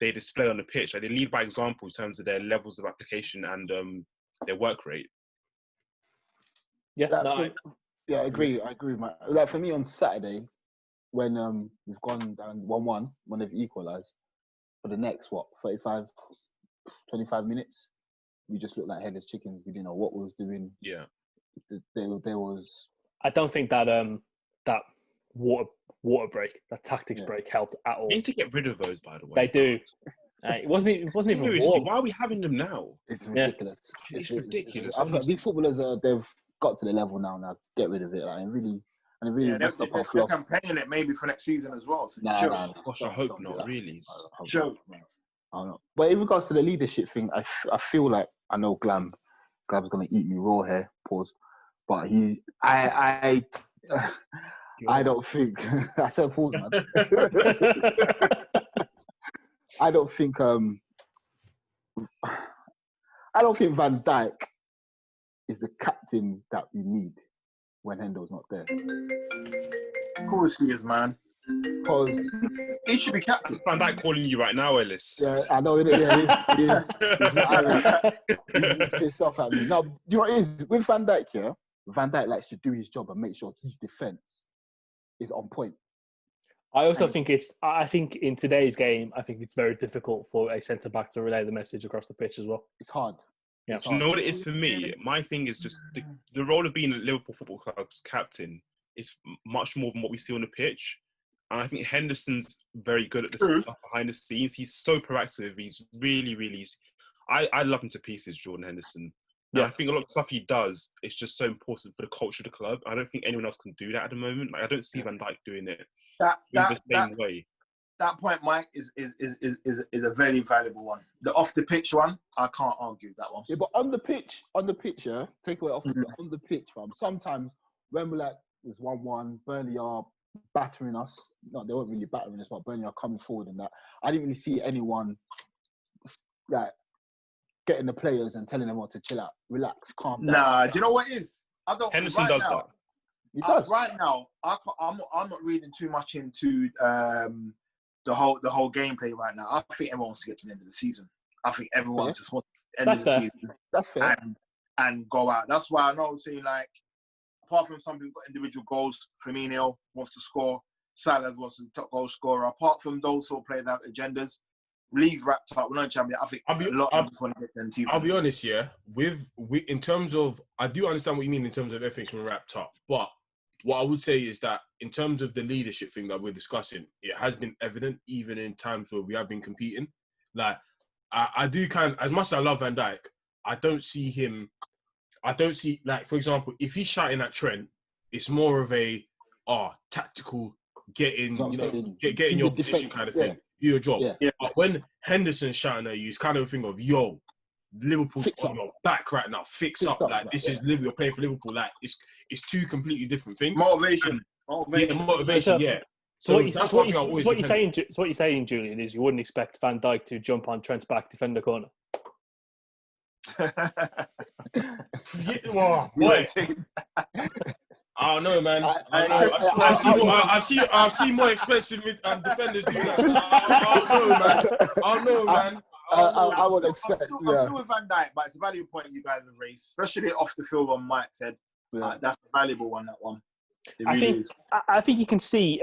they display on the pitch. Like, they lead by example in terms of their levels of application and their work rate. I agree. I agree, man. Like, for me on Saturday, when we've gone down 1-1, when they've equalised, for the next 25 minutes, we just looked like headless chickens. We didn't know what we was doing. Yeah, there was. I don't think that that water break, that tactics break, helped at all. They need to get rid of those, by the way. They do. It wasn't even Seriously, why are we having them now? It's ridiculous. It's ridiculous. I think these footballers they've got to the level now. Get rid of it. Like, and really messed up our flow. They're campaigning it maybe for next season as well. So Gosh, I hope not. Really, joke. I don't know. But in regards to the leadership thing, I feel like, I know Glam's gonna eat me raw here. Pause. But I don't think I said pause, man. I don't think Van Dijk is the captain that we need when Hendo's not there. Of course he is, man. Because he should be captain. Van Dijk calling you right now, Ellis. Yeah, I know. It is. He's pissed off at me. Now, you know what it is? With Van Dijk, yeah? Van Dijk likes to do his job and make sure his defence is on point. I also think I think in today's game, I think it's very difficult for a centre-back to relay the message across the pitch as well. It's hard. Yeah. Do you know what it is for me? My thing is just the role of being a Liverpool Football Club's captain is much more than what we see on the pitch. And I think Henderson's very good at this stuff behind the scenes. He's so proactive. He's really, really... I love him to pieces, Jordan Henderson. And I think a lot of the stuff he does is just so important for the culture of the club. I don't think anyone else can do that at the moment. Like, I don't see Van Dijk doing it the same way. That point, Mike, is a very valuable one. The off the pitch one, I can't argue that one. Yeah, but on the pitch, yeah, take away off on the pitch, fam. Sometimes when we're like, there's 1-1, Burnley are battering us. No, they weren't really battering us, but Burnley are coming forward and that. I didn't really see anyone like getting the players and telling them what to chill out, relax, calm down. Nah, do you know what it is? Henderson does that. He does. Right now, I'm not reading too much into the whole gameplay right now. I think everyone wants to get to the end of the season. I think everyone just wants to end of the season. That's fair. And go out. That's why I know, saying, like, apart from some people got individual goals, Firmino wants to score, Salah wants to be top goal scorer. Apart from those who play that agendas, league's wrapped up. We're not champion. I think a lot of people want to get to the season. I'll be honest, with in terms of, I do understand what you mean in terms of everything's been wrapped up, but what I would say is that in terms of the leadership thing that we're discussing, it has been evident even in times where we have been competing. Like, I do as much as I love Van Dijk, I don't see, like, for example, if he's shouting at Trent, it's more of a tactical, get in your position kind of thing. Do your job. Yeah. But when Henderson's shouting at you, it's kind of a thing of, yo, Liverpool's on your back right now. Fix up. Like, this is Liverpool. You're playing for Liverpool. Like, it's two completely different things. Motivation. Yeah. So what you're saying, Julian, is you wouldn't expect Van Dijk to jump on Trent's back, defend the corner. Well, boy. I don't know, man. I've seen more expensive defenders do that. I don't know, man. I don't know, man. I would expect. I'm still with Van Dijk, but it's a valuable point you guys have raised, especially off the field. What Mike said, that's a valuable one. That one. I think you can see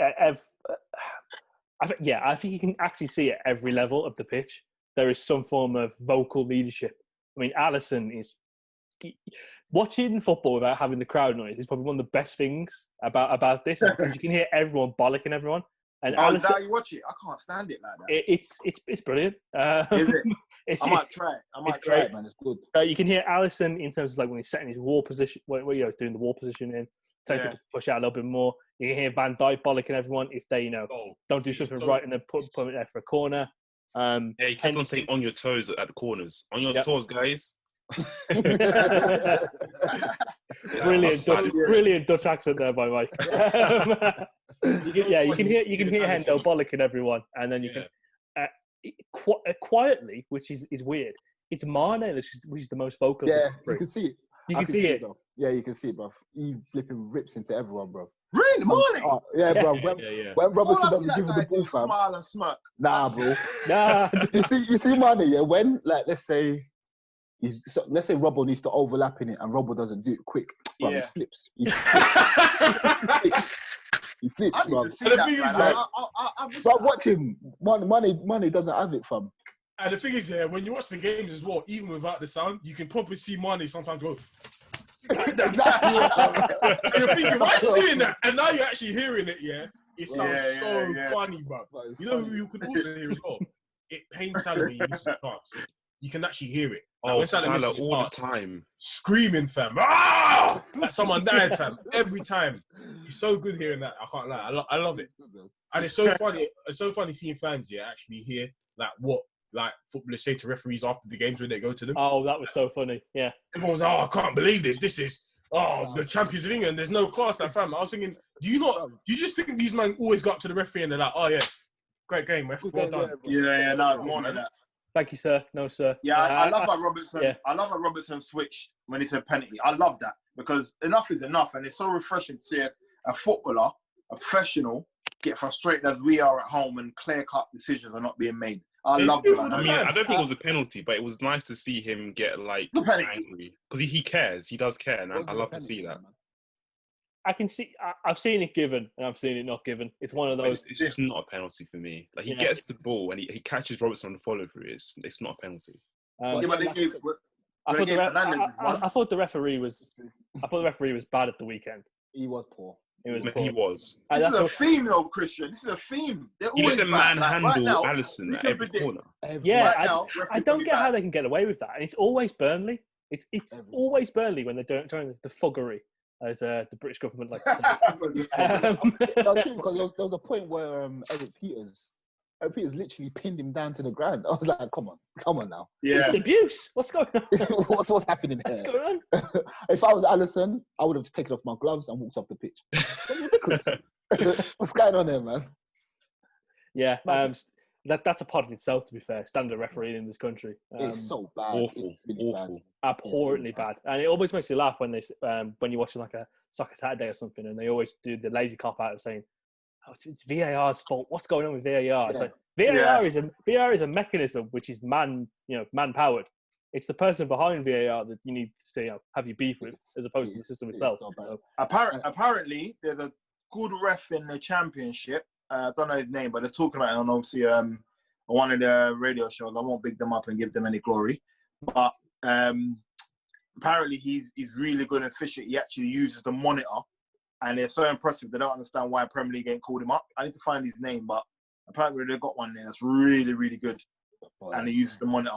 I think you can actually see at every level of the pitch there is some form of vocal leadership. I mean, Alisson is watching football without having the crowd noise is probably one of the best things about this because you can hear everyone bollocking everyone. And Alisson, is that how you watch it? I can't stand it like that. It's brilliant. Is it? I might try it, man. It's good. You can hear Alisson in terms of like when he's setting his wall position, when he's doing the wall position telling people to push out a little bit more. You can hear Van Dijk bollocking everyone if they, don't do something right and then put it there for a corner. You kept on saying on your toes at the corners. On your toes, guys. Brilliant Dutch accent there by Mike. You can hear Hendo bollocking everyone, and then you can quietly, which is weird. It's Mane which is the most vocal. Yeah, you can see it. You can see it. Bro. Yeah, you can see it, bro. He flipping rips into everyone, bro. Really, Mane? Yeah, bro. When Robertson doesn't give him the ball, fam. Smile and smirk. Nah, bro. Nah. You see, Mane. Yeah, when let's say Robbo needs to overlap in it, and Robbo doesn't do it quick. Bro, he flips. He flips, bro. But watch him. Mane doesn't have it, fam. And the thing is, when you watch the games as well, even without the sound, you can probably see Mane sometimes go. Exactly. You're thinking, why is he doing that? And now you're actually hearing it, It sounds funny, bro. You know who you could also hear as well? It pains Salah when he misses the chance. You can actually hear it. When Salah all the time. Screaming, fam. Ah! Like someone died, fam. Every time. It's so good hearing that. I can't lie. I love it. And it's so funny. It's so funny seeing fans, actually hear what footballers say to referees after the games when they go to them. Oh, that was so funny. Yeah. Everyone was I can't believe this. This is the champions of England. There's no class that fam. I was thinking, do you just think these men always go up to the referee and they're like, oh yeah, great game, ref. Well done. No, it's more than that. Thank you, sir. No, sir. Yeah, I love how Robertson. Yeah. I love how Robertson switched when he said penalty. I love that because enough is enough, and it's so refreshing to see a footballer, a professional, get frustrated as we are at home and clear-cut decisions are not being made. I love that. I mean, I don't think it was a penalty, but it was nice to see him get angry because he cares. He does care, and I love to see that. I can see. I've seen it given, and I've seen it not given. It's one of those. It's just not a penalty for me. Like he gets the ball and he catches Robertson on the follow through. It's not a penalty. I thought the referee was. I thought the referee was bad at the weekend. He was poor. He was. This is a theme, though, Christian. This is a theme. He let the man handle Alisson at every corner. I don't get how they can get away with that. And it's always Burnley. It's always Burnley when they're doing the fuggery, as the British government likes to say. No, true, because there was a point where Eric Peters literally pinned him down to the ground. I was like, come on now. Yeah. This is abuse. What's going on? what's happening here? What's going on? If I was Alisson, I would have just taken off my gloves and walked off the pitch. That's ridiculous. What's going on there, man? Yeah, that's a pod in itself, to be fair. Standard refereeing in this country. It's so bad. Awful. It's really bad. Abhorrently bad. And it always makes me laugh when you're watching like a Soccer Saturday or something and they always do the lazy cop out of saying, it's VAR's fault. What's going on with VAR? Yeah. It's like VAR is a mechanism which is man-powered. It's the person behind VAR that you need to have your beef with, as opposed to the system itself. So. Apparently, there's a good ref in the Championship. I don't know his name, but they're talking about it on obviously on one of the radio shows. I won't big them up and give them any glory, but apparently he's really good and efficient. He actually uses the monitor. And they're so impressive, they don't understand why Premier League ain't called him up. I need to find his name, but apparently they've got one there that's really, really good. And he uses the monitor.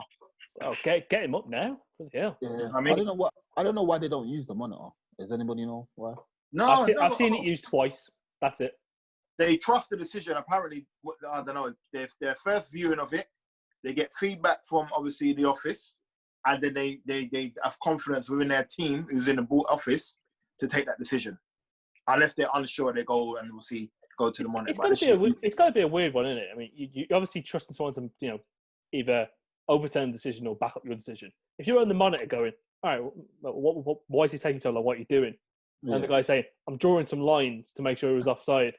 Okay, get him up now. Yeah. I don't know why they don't use the monitor. Does anybody know why? No, I've seen it used twice. That's it. They trust the decision. Apparently, I don't know, their first viewing of it, they get feedback from obviously the office, and then they have confidence within their team who's in the board office to take that decision. Unless they're unsure, they go and go to the monitor. It's got to be a weird one, isn't it? I mean, you obviously trusting someone to either overturn the decision or back up your decision. If you're on the monitor going, all right, why is he taking so long? What are you doing? And the guy saying, I'm drawing some lines to make sure it was offside.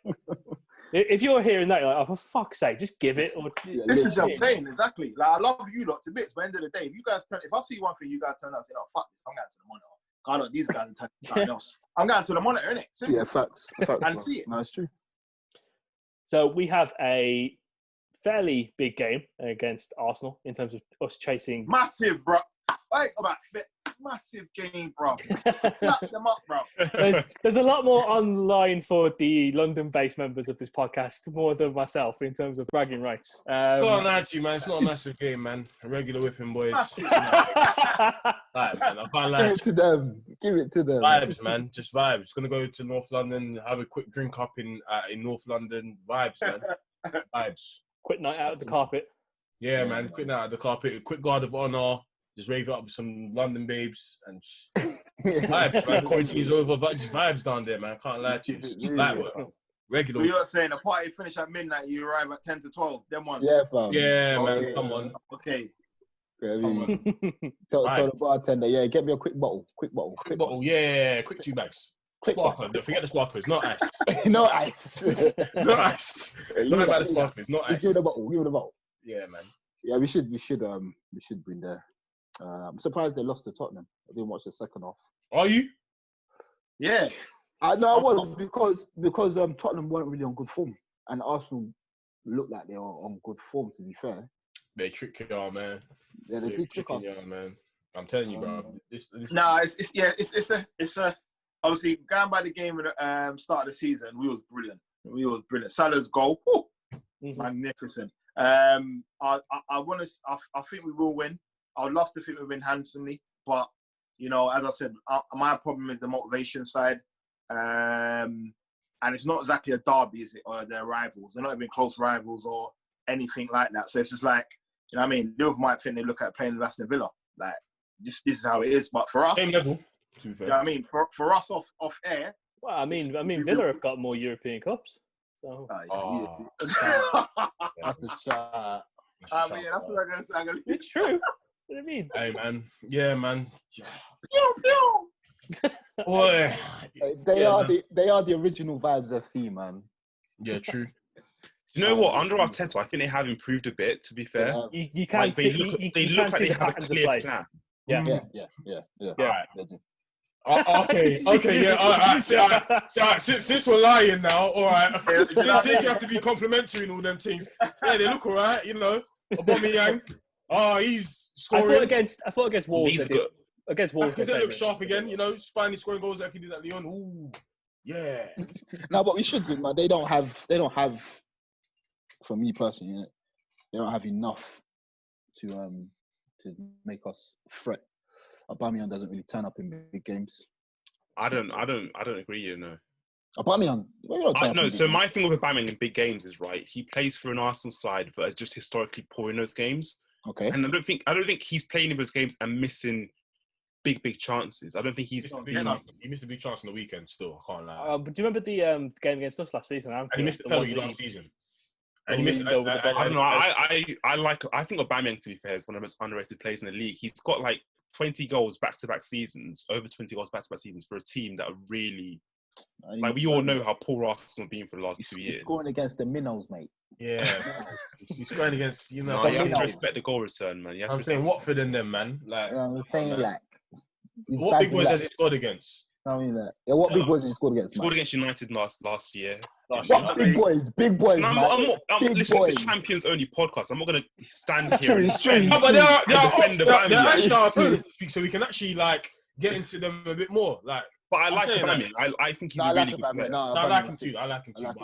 If you're hearing that, you're like, oh, for fuck's sake, just give it. Or, this is what I'm saying, exactly. Like, I love you lot to bits, but at the end of the day, if I see one thing, you guys turn up and say, oh, fuck this, I'm going to the monitor. God, look, these guys are telling me something else. I'm going to the monitor, innit? Simple. Yeah, facts. And see it. No, it's true. So we have a fairly big game against Arsenal in terms of us chasing. Massive, bro. Wait about fit. Massive game, bro. Snatch them up, bro. There's a lot more online for the London-based members of this podcast, more than myself, in terms of bragging rights. Go on, Archie, man. It's not a massive game, man. A regular whipping, boys. Right, man. I can't lie. Give it to them. Give it to them. Vibes, man. Just vibes. Gonna go to North London, have a quick drink up in North London. Vibes, man. Vibes. Quick night out of the carpet. Yeah, man. Quick night out of the carpet. A quick guard of honour. Just rave it up with some London babes and vibes, man. Quarantine's over. Just vibes down there, man. Can't lie to you. Just light work. Regular. You're not saying the party finish at midnight, you arrive at 10 to 12. Them ones. Yeah, fam. Yeah, man. Yeah. Come on. Okay. Yeah, tell the bartender, yeah, get me a quick bottle. Quick bottle. Yeah. Quick 2 bags. Sparkler. Don't forget the sparklers. Not ice. No ice. No ice. Don't about the sparklers. Not ice. Just give it a bottle. Give it a bottle. Yeah, man. Yeah, we should bring the. I'm surprised they lost to Tottenham. I didn't watch the second half. Are you? Yeah. I was because Tottenham weren't really on good form, and Arsenal looked like they were on good form. To be fair, they trick you on, man. Yeah, they did trick us, man. I'm telling you, bro. It's obviously going by the game at the start of the season. We was brilliant. Salah's goal, magnificent. I think we will win. I would love to think we win handsomely, but as I said, my problem is the motivation side, and it's not exactly a derby, is it? Or they're rivals. They're not even close rivals or anything like that. So it's just like, what I mean? Liverpool might think they look at playing Aston Villa, like this is how it is. But for us, same level. To be fair. I mean, for us off air. Well, I mean, Villa have got more European cups. So. That's the shot. I mean, that's what I'm gonna say. It's true. What do you mean? Hey, man. Yeah, man. Boy. They are the original Vibes FC, man. Yeah, true. You know what? Under Arteta, I think they have improved a bit. To be fair, you can't they look like they have a clear plan. Yeah. All right. Okay, yeah. All right. Since we're lying now, all right. Since you have to be complimentary and all them things. Yeah, they look all right. Aubameyang. He's scoring. I thought against Wolves. Against Wolves, they look sharp again. Finally scoring goals like he did at Lyon. Ooh, yeah. No, but we should win, man. They don't have. For me personally, they don't have enough to make us fret. Aubameyang doesn't really turn up in big games. I don't agree. Aubameyang. So my thing with Aubameyang in big games is right. He plays for an Arsenal side, but are just historically poor in those games. Okay. And I don't think he's playing in those games and missing big chances. I don't think he's. He missed a big chance on the weekend. Still, I can't lie. But do you remember the game against us last season? And he missed the penalty last season. And he missed. I don't know. I think Aubameyang, to be fair, is one of the most underrated players in the league. He's got like 20 goals back-to-back seasons, over 20 goals back-to-back seasons for a team that are really. Like, we all know how poor Arsenal have been for the last 2 years. He's scoring against the minnows, mate. Yeah. He's scoring against, you have to respect the goal return, man. I'm saying Watford and them, man. Like, I'm saying, what big boys has he scored against? I mean that. Yeah, what big boys has he scored against? He scored against United last year. What big boys? Big boys. I'm listening to Champions Only podcast. I'm not going to stand here. It's true. But they're actually our opponents to speak, so we can actually get into them a bit more. But I like Aubameyang. I think he's a really good player. I like him too.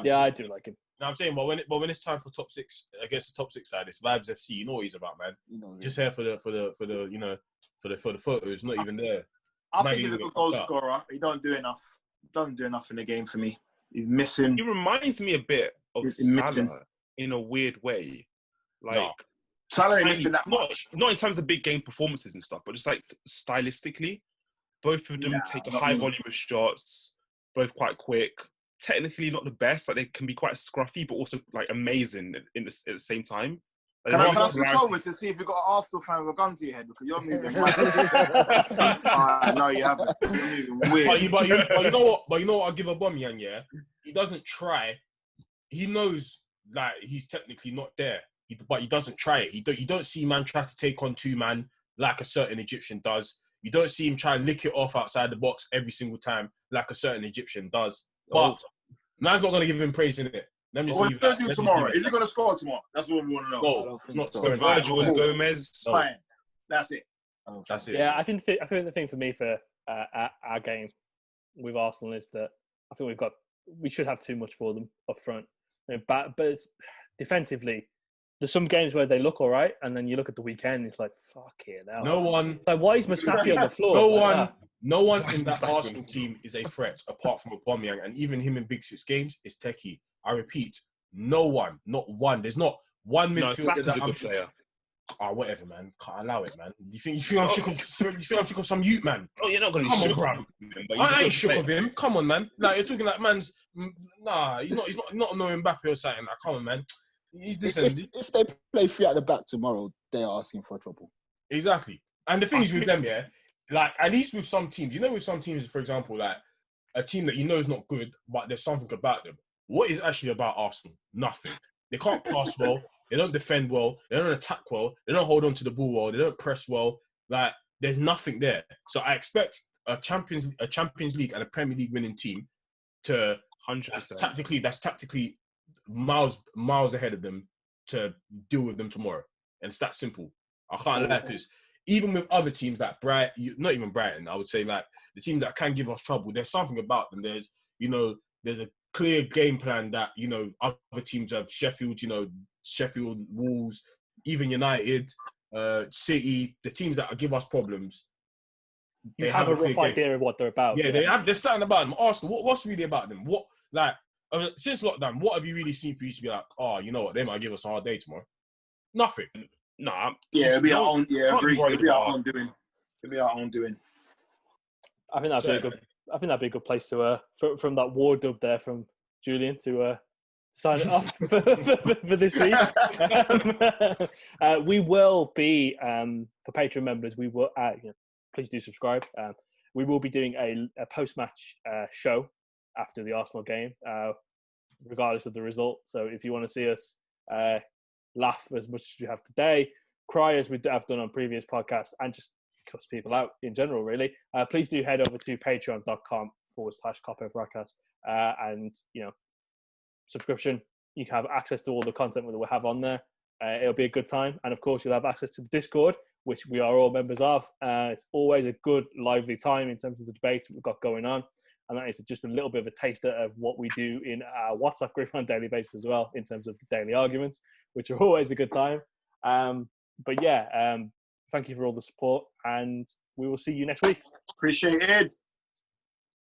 Yeah, I do like him. No, I'm saying, but when it's time for top six against the top six side, it's Vibes FC. You know what he's about, man. Just here for the photos, not even there. I think he's a good goal scorer. He don't do enough. Doesn't do enough in the game for me. He's missing. He reminds me a bit of Salah in a weird way. Salah ain't missing that much. Not in terms of big game performances and stuff, but just like stylistically, both of them take a high volume of shots, both quite quick. Technically not the best. Like, they can be quite scruffy, but also like amazing at the same time. Can I switch over to see if you've got an Arsenal fan with a gun to your head? Because you're moving weird. No, you haven't. You're moving weird. But you know what? But you know what? I'll give Aubameyang, yeah? He doesn't try. He knows that he's technically not there. But he doesn't try it. You don't see man try to take on two man like a certain Egyptian does. You don't see him try and lick it off outside the box every single time like a certain Egyptian does. But man's not going to give him praise in it. Let me just What are you going to do tomorrow? Is he going to score tomorrow? That's what we want to know. No, not so. scoring. Virgil and Gomez. Fine. That's it. That's it. Yeah, I think the thing for me for our game with Arsenal is that I think we should have too much for them up front. But it's, defensively, there's some games where they look all right, and then you look at the weekend, it's like, fuck it now. No one. Like, why is Mustafi on the floor? No one in that Arsenal team is a threat apart from Aubameyang, and even him in Big Six games is techie. I repeat, no one, not one. There's not one midfielder Saka's that a good player. Whatever, man. Can't allow it, man. You think I'm shook of some youth, man? Oh, you're not going to Come be on, shook bruv. of him, but I ain't shook of him. Come on, man. Like, you're talking like man's. Nah, he's not no Mbappe or something. Like, come on, man. If they play three at the back tomorrow, they're asking for trouble. Exactly. And the thing is with them, yeah, like at least with some teams, with some teams, for example, like a team that you know is not good, but there's something about them. What is actually about Arsenal? Nothing. They can't pass well. They don't defend well. They don't attack well. They don't hold on to the ball well. They don't press well. Like there's nothing there. So I expect a Champions League and a Premier League winning team to 100%. That's tactically miles ahead of them to deal with them tomorrow. And it's that simple. I can't lie, because even with other teams like not even Brighton, I would say like the teams that can give us trouble, there's something about them. There's a clear game plan that, other teams have. Sheffield, Wolves, even United, City, the teams that give us problems. They have a rough idea of what they're about. Yeah, there's something about them. Arsenal, what's really about them? Since lockdown, what have you really seen for you to be like, oh, you know what, they might give us a hard day tomorrow? Nothing. Nah. Yeah, it'll be our own. Yeah, agree. It'll be our own doing. It'll be our own doing. I think that'd be a good place to from that war dub there from Julian to sign it off for this week. We will be for Patreon members. We will please do subscribe. We will be doing a post-match show after the Arsenal game, regardless of the result. So if you want to see us laugh as much as we have today, cry as we have done on previous podcasts, and just cuss people out in general, really, please do head over to patreon.com/Kop End Fracas, and subscription. You can have access to all the content that we have on there. It'll be a good time, and of course you'll have access to the Discord, which we are all members of. It's always a good, lively time in terms of the debates we've got going on, and that is just a little bit of a taster of what we do in our WhatsApp group on a daily basis as well, in terms of the daily arguments, which are always a good time. But yeah, thank you for all the support, and we will see you next week. Appreciate it.